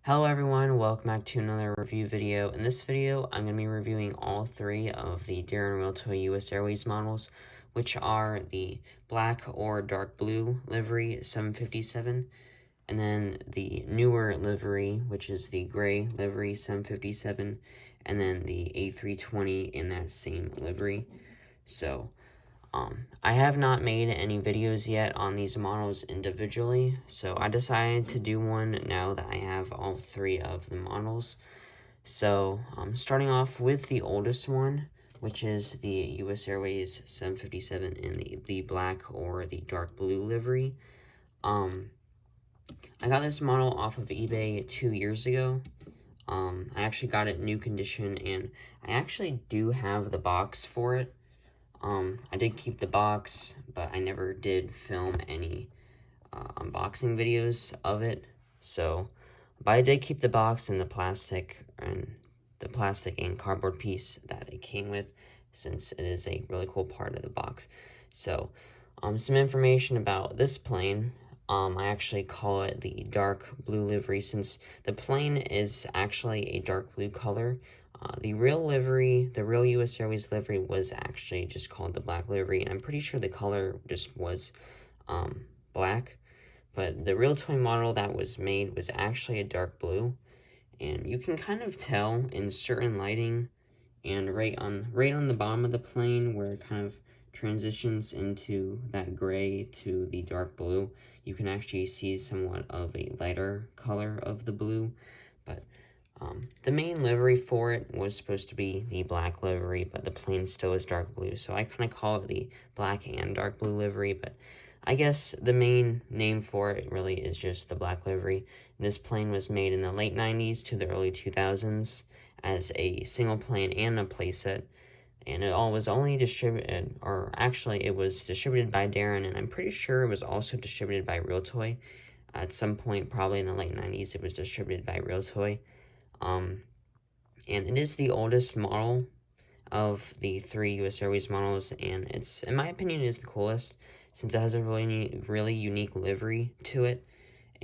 Hello everyone, welcome back to another review video. In this video, I'm going to be reviewing all three of the Daron Realtoy US Airways models, which are the black or dark blue livery 757, and then the newer livery, which is the gray livery 757, and then the A320 in that same livery. So, I have not made any videos yet on these models individually, so I decided to do one now that I have all three of the models. So, starting off with the oldest one, which is the US Airways 757 in the black or the dark blue livery. I got this model off of eBay 2 years ago. I actually got it in new condition, and I actually do have the box for it. I did keep the box, but I never did film any unboxing videos of it. But I did keep the box and the plastic and cardboard piece that it came with, since it is a really cool part of the box. So, some information about this plane. I actually call it the dark blue livery, since the plane is actually a dark blue color. The real livery, the real US Airways livery, was actually just called the black livery, and I'm pretty sure the color just was black. But the Realtoy model that was made was actually a dark blue, and you can kind of tell in certain lighting, and right on the bottom of the plane where it kind of transitions into that gray to the dark blue, you can actually see somewhat of a lighter color of the blue. But the main livery for it was supposed to be the black livery, but the plane still is dark blue, so I kind of call it the black and dark blue livery, but I guess the main name for it really is just the black livery. This plane was made in the late 90s to the early 2000s as a single plane and a playset, and it all was only distributed, or actually it was distributed by Daron, and I'm pretty sure it was also distributed by Realtoy. At some point, probably in the late 90s, it was distributed by Realtoy. And it is the oldest model of the three US Airways models, and it's, in my opinion, is the coolest, since it has a really unique livery to it.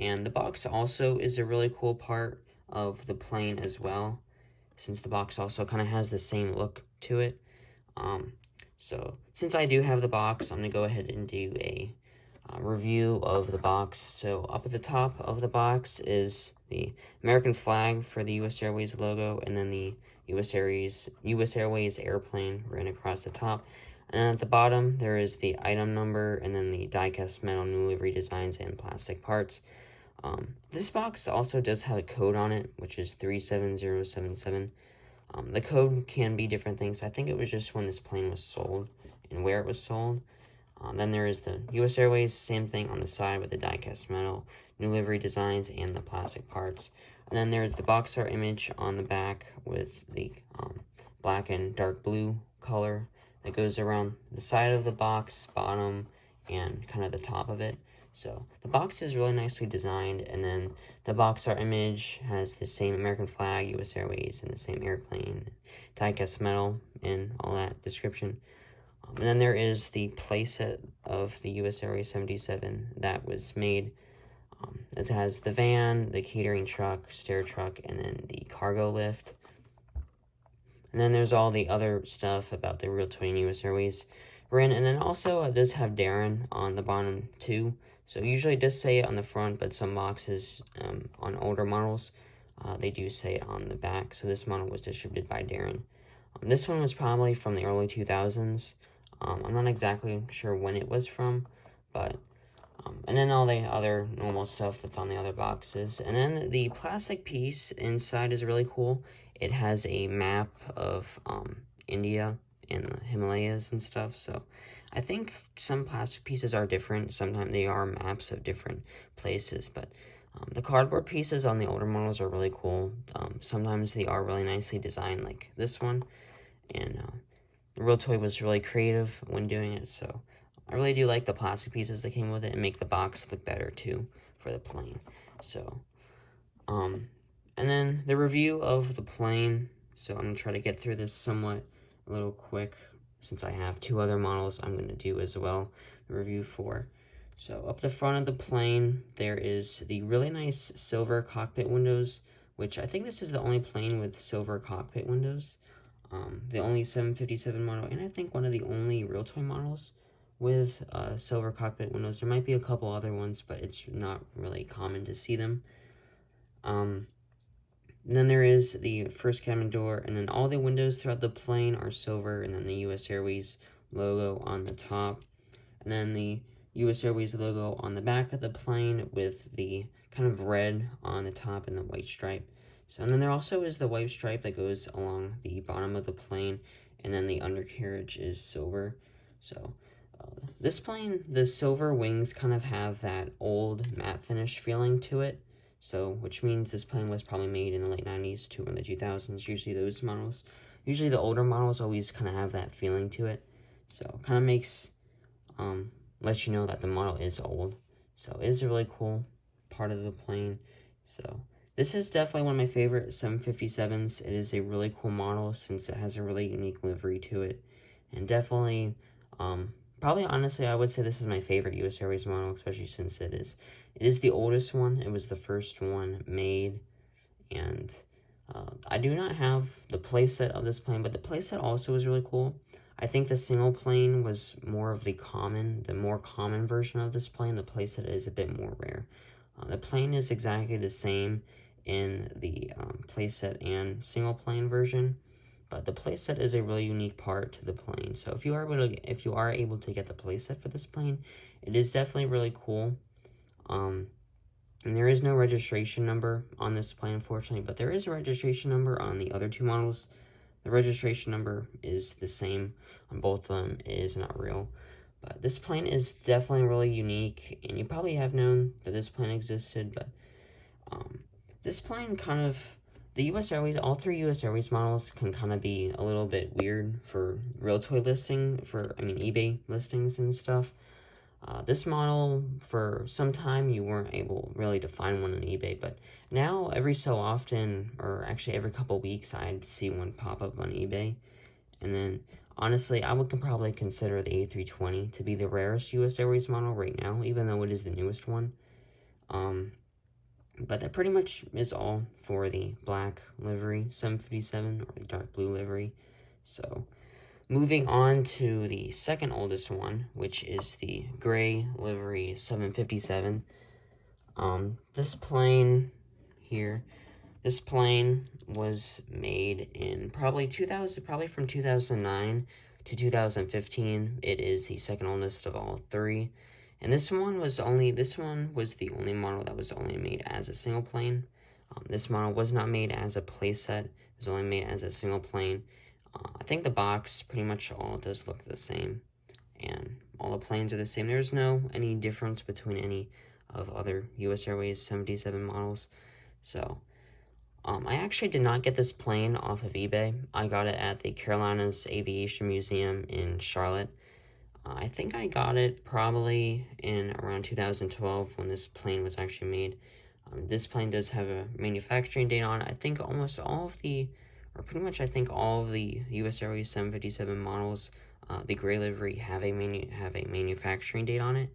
And the box also is a really cool part of the plane as well, since the box also kind of has the same look to it. So since I do have the box, I'm going to go ahead and do a review of the box. So up at the top of the box is the American flag for the US Airways logo, and then the US Airways airplane ran across the top. And at the bottom, there is the item number, and then the die-cast metal new livery designs and plastic parts. This box also does have a code on it, which is 37077. The code can be different things. I think it was just when this plane was sold and where it was sold. Then there is the US Airways, same thing on the side with the die-cast metal, new livery designs, and the plastic parts. And then there's the box art image on the back with the black and dark blue color that goes around the side of the box, bottom, and kind of the top of it. So the box is really nicely designed, and then the box art image has the same American flag, US Airways, and the same airplane, die-cast metal, and all that description. And then there is the playset of the US Airways 77 that was made. It has the van, the catering truck, stair truck, and then the cargo lift. And then there's all the other stuff about the Realtoy and US Airways brand. And then also it does have Daron on the bottom too. So usually it does say it on the front, but some boxes on older models, they do say it on the back. So this model was distributed by Daron. This one was probably from the early 2000s. I'm not exactly sure when it was from, but, and then all the other normal stuff that's on the other boxes. And then the plastic piece inside is really cool. It has a map of India and the Himalayas and stuff, so I think some plastic pieces are different. Sometimes they are maps of different places, but the cardboard pieces on the older models are really cool. Sometimes they are really nicely designed, like this one, and Realtoy was really creative when doing it, so I really do like the plastic pieces that came with it and make the box look better too for the plane. So, and then the review of the plane. So I'm gonna try to get through this somewhat a little quick, since I have two other models I'm gonna do as well the review for. So up the front of the plane, there is the really nice silver cockpit windows, which I think this is the only plane with silver cockpit windows. The only 757 model, and I think one of the only Realtoy models with silver cockpit windows. There might be a couple other ones, but it's not really common to see them. Then there is the first cabin door, and then all the windows throughout the plane are silver, and then the US Airways logo on the top, and then the US Airways logo on the back of the plane with the kind of red on the top and the white stripe. So, and then there also is the white stripe that goes along the bottom of the plane, and then the undercarriage is silver. So, this plane, the silver wings kind of have that old matte finish feeling to it. So, which means this plane was probably made in the late 90s to early 2000s. Usually those models, usually the older models always kind of have that feeling to it. So, kind of makes, lets you know that the model is old. So, it is a really cool part of the plane. So, this is definitely one of my favorite 757s. It is a really cool model since it has a really unique livery to it. And definitely, probably honestly, I would say this is my favorite US Airways model, especially since it is the oldest one. It was the first one made, and I do not have the playset of this plane, but the playset also is really cool. I think the single plane was more of the more common version of this plane. The playset is a bit more rare. The plane is exactly the same in the playset and single plane version, but the playset is a really unique part to the plane. So if you are able to get the playset for this plane, it is definitely really cool. And there is no registration number on this plane, unfortunately, but there is a registration number on the other two models. The registration number is the same on both of them. It is not real. But this plane is definitely really unique, and you probably have known that this plane existed, but this plane kind of, the US Airways, all three US Airways models can kind of be a little bit weird for Realtoy eBay listings and stuff. This model, for some time, you weren't able really to find one on eBay, but now every so often, or actually every couple weeks, I'd see one pop up on eBay. And then, honestly, I would probably consider the A320 to be the rarest US Airways model right now, even though it is the newest one. But that pretty much is all for the black livery 757, or the dark blue livery. So, moving on to the second oldest one, which is the gray livery 757. This plane was made in probably from 2009 to 2015. It is the second oldest of all three. And this one was the only model that was only made as a single plane. This model was not made as a playset. It was only made as a single plane. I think the box pretty much all does look the same, and all the planes are the same. There's any difference between any of other US Airways 77 models. So, I actually did not get this plane off of eBay. I got it at the Carolinas Aviation Museum in Charlotte. I think I got it probably in around 2012 when this plane was actually made. This plane does have a manufacturing date on it. I think pretty much all of the US Airways 757 models, the gray livery, have a manufacturing date on it.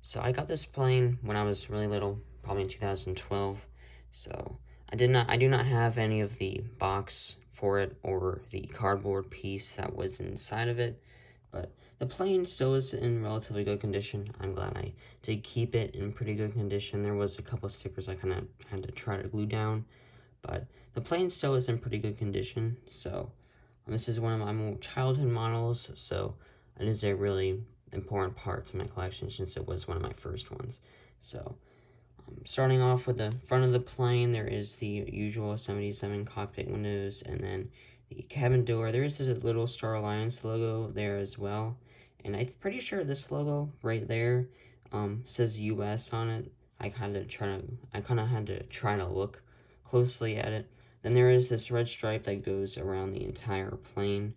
So I got this plane when I was really little, probably in 2012. So I do not have any of the box for it or the cardboard piece that was inside of it, but the plane still is in relatively good condition. I'm glad I did keep it in pretty good condition. There was a couple of stickers I kind of had to try to glue down, but the plane still is in pretty good condition. So this is one of my more childhood models, so it is a really important part to my collection since it was one of my first ones. So starting off with the front of the plane, there is the usual 77 cockpit windows, and then the cabin door. There is this little Star Alliance logo there as well, and I'm pretty sure this logo right there says US on it. I kind of had to try to look closely at it. Then there is this red stripe that goes around the entire plane,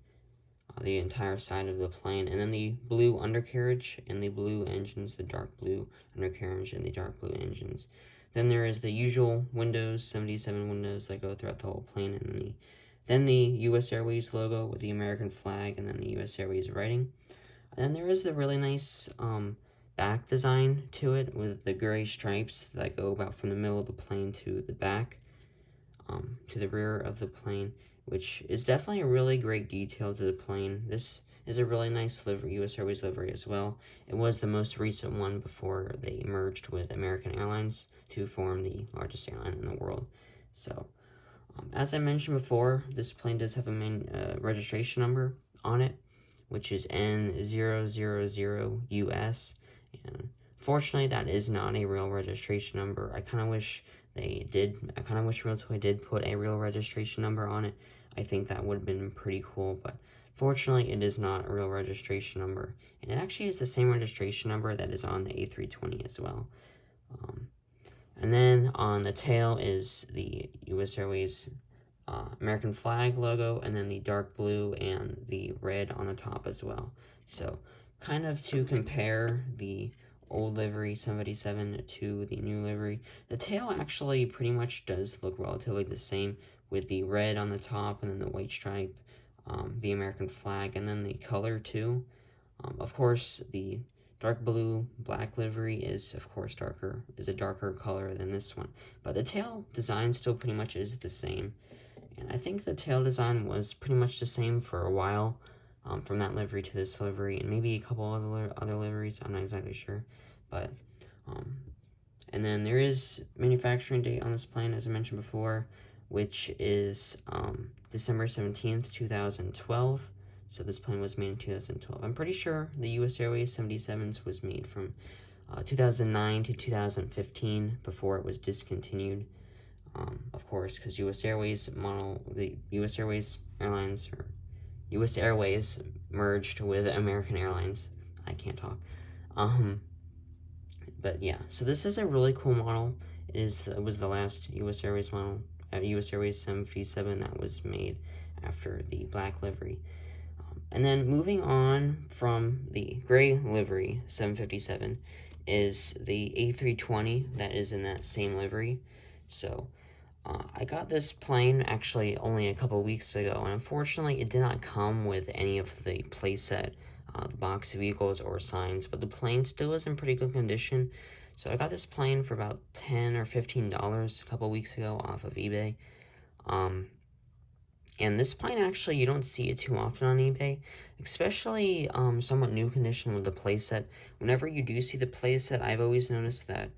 the entire side of the plane, and then the blue undercarriage and the blue engines, the dark blue undercarriage and the dark blue engines. Then there is the usual windows, 77 windows that go throughout the whole plane, and then the US Airways logo with the American flag, and then the US Airways writing. And then there is the really nice back design to it with the gray stripes that go about from the middle of the plane to the back, to the rear of the plane, which is definitely a really great detail to the plane. This is a really nice livery, US Airways livery as well. It was the most recent one before they merged with American Airlines to form the largest airline in the world. So, as I mentioned before, this plane does have a main registration number on it, which is N000 US. And fortunately, that is not a real registration number. I kind of wish Realtoy did put a real registration number on it. I think that would have been pretty cool, but fortunately, it is not a real registration number. And it actually is the same registration number that is on the A320 as well. And then on the tail is the US Airways American flag logo, and then the dark blue and the red on the top as well. So, kind of to compare the old livery 757 to the new livery, the tail actually pretty much does look relatively the same, with the red on the top and then the white stripe, the American flag, and then the color too. Of course, the dark blue black livery is a darker color than this one, but the tail design still pretty much is the same. And I think the tail design was pretty much the same for a while, from that livery to this livery, and maybe a couple other liveries, I'm not exactly sure. But, and then there is manufacturing date on this plane, as I mentioned before, which is December 17th, 2012. So this plane was made in 2012. I'm pretty sure the US Airways 77s was made from 2009 to 2015 before it was discontinued. Of course, because the US Airways Airlines, or US Airways merged with American Airlines. I can't talk. But yeah, so this is a really cool model. It was the last US Airways model, US Airways 757 that was made after the black livery. And then moving on from the gray livery 757 is the A320 that is in that same livery. So I got this plane actually only a couple weeks ago, and unfortunately it did not come with any of the playset, the box vehicles or signs, but the plane still is in pretty good condition. So I got this plane for about $10 or $15 a couple weeks ago off of eBay. And this plane, actually, you don't see it too often on eBay, especially somewhat new condition with the playset. Whenever you do see the playset, I've always noticed that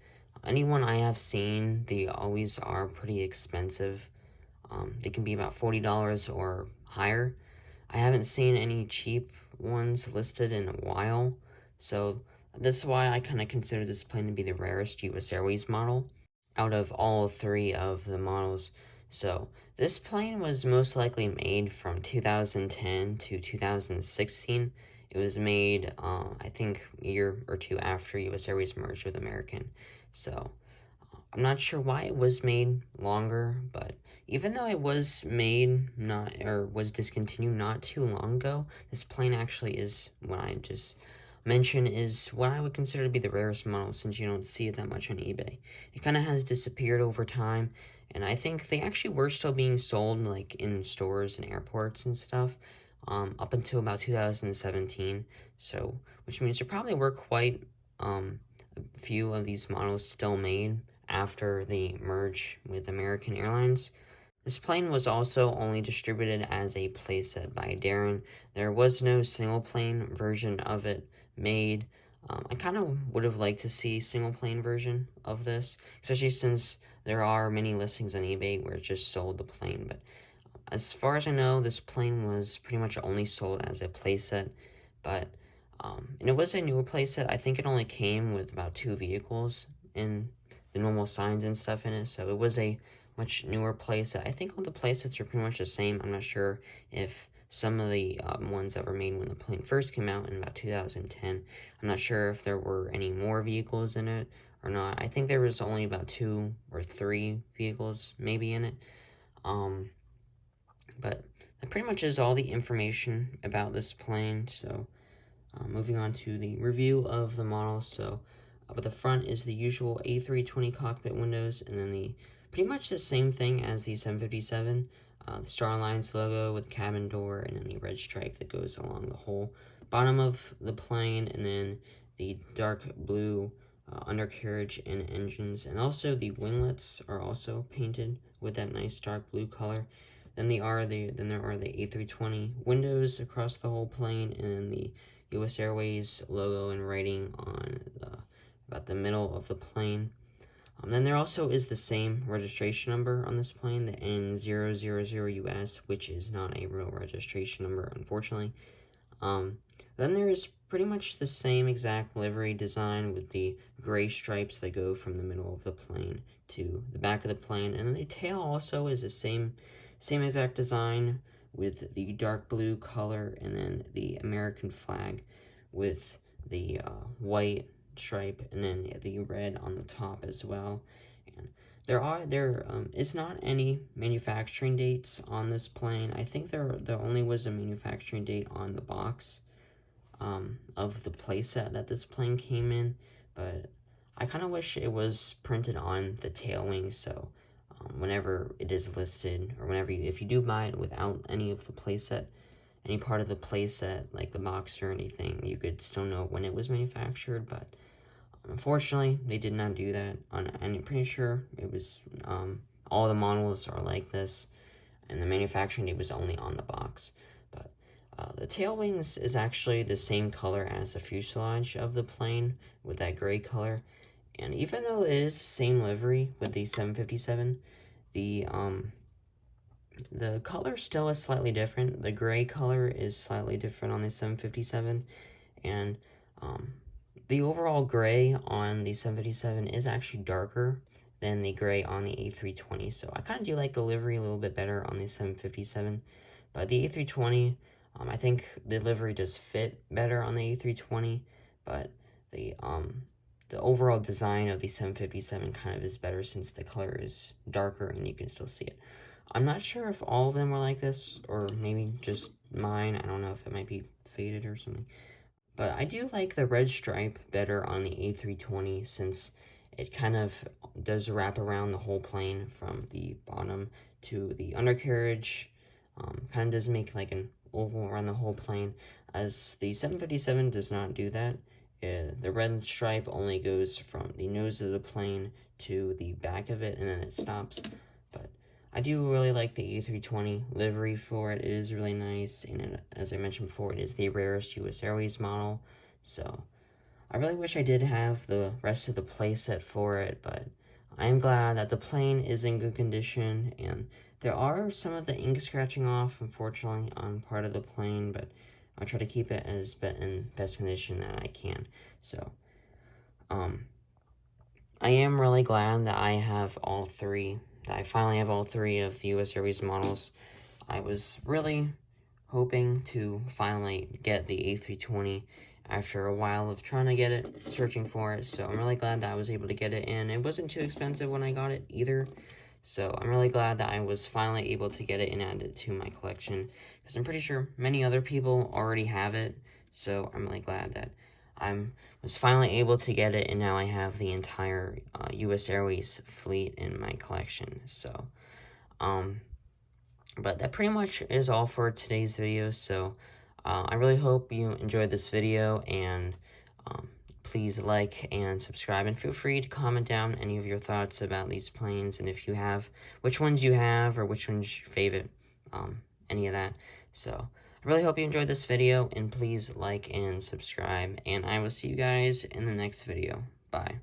anyone I have seen, they always are pretty expensive. They can be about $40 or higher. I haven't seen any cheap ones listed in a while, so that's why I kind of consider this plane to be the rarest US Airways model out of all three of the models. So this plane was most likely made from 2010 to 2016. It was made, I think, a year or two after US Airways merged with American. So I'm not sure why it was made longer, but even though it was was discontinued not too long ago, this plane actually is what I just mentioned is what I would consider to be the rarest model, since you don't see it that much on eBay. It kind of has disappeared over time, and I think they actually were still being sold like in stores and airports and stuff up until about 2017. So, which means there probably were quite a few of these models still made after the merge with American Airlines. This plane was also only distributed as a playset by Daron. There was no single plane version of it made. I kind of would have liked to see single plane version of this, especially since there are many listings on eBay where it just sold the plane. But as far as I know, this plane was pretty much only sold as a playset. But and it was a newer playset. I think it only came with about 2 vehicles and the normal signs and stuff in it. So it was a much newer playset. I think all the playsets are pretty much the same. I'm not sure if some of the ones that were made when the plane first came out in about 2010. I'm not sure if there were any more vehicles in it or not. I think there was only about 2 or 3 vehicles maybe in it. But that pretty much is all the information about this plane. So moving on to the review of the model. So but the front is the usual A320 cockpit windows, and then pretty much the same thing as the 757. The Star Alliance logo with the cabin door, and then the red stripe that goes along the whole bottom of the plane, and then the dark blue undercarriage and engines, and also the winglets are also painted with that nice dark blue color. Then there are the A320 windows across the whole plane, and then the US Airways logo and writing on about the middle of the plane. Then there also is the same registration number on this plane, the N000US, which is not a real registration number, unfortunately. Then there is pretty much the same exact livery design with the gray stripes that go from the middle of the plane to the back of the plane, and then the tail also is the same exact design with the dark blue color, and then the American flag with the white stripe, and then the red on the top as well. And there is not any manufacturing dates on this plane. I think there only was a manufacturing date on the box of the playset that this plane came in, but I kind of wish it was printed on the tail wing, so whenever it is listed, or if you do buy it without any of the playset, any part of the playset, like the box or anything, you could still know when it was manufactured. But unfortunately, they did not do that. And I'm pretty sure it was all the models are like this, and the manufacturing date was only on the box. But the tail wings is actually the same color as the fuselage of the plane, with that gray color. And even though it is the same livery with the 757, the color still is slightly different. The gray color is slightly different on the 757, and the overall gray on the 757 is actually darker than the gray on the A320. So I kind of do like the livery a little bit better on the 757, but the A320, I think the livery does fit better on the A320, but the overall design of the 757 kind of is better since the color is darker and you can still see it. I'm not sure if all of them were like this, or maybe just mine. I don't know if it might be faded or something. But I do like the red stripe better on the A320, since it kind of does wrap around the whole plane from the bottom to the undercarriage. Kind of does make like an oval around the whole plane, as the 757 does not do that. The red stripe only goes from the nose of the plane to the back of it, and then it stops. But I do really like the A320 livery for it. It is really nice, and as I mentioned before, it is the rarest US Airways model. So I really wish I did have the rest of the playset for it, but I am glad that the plane is in good condition, and there are some of the ink scratching off, unfortunately, on part of the plane, but I'll try to keep it as in best condition that I can. So, I am really glad that I finally have all three of the US Airways models. I was really hoping to finally get the A320 after a while of trying to get it, searching for it, so I'm really glad that I was able to get it, and it wasn't too expensive when I got it either. So I'm really glad that I was finally able to get it and add it to my collection, because I'm pretty sure many other people already have it. So I'm really glad that I was finally able to get it, and now I have the entire US Airways fleet in my collection. So, but that pretty much is all for today's video. So I really hope you enjoyed this video, and please like and subscribe, and feel free to comment down any of your thoughts about these planes, and if you have, which ones you have, or which one's your favorite, any of that. So I really hope you enjoyed this video, and please like and subscribe, and I will see you guys in the next video. Bye.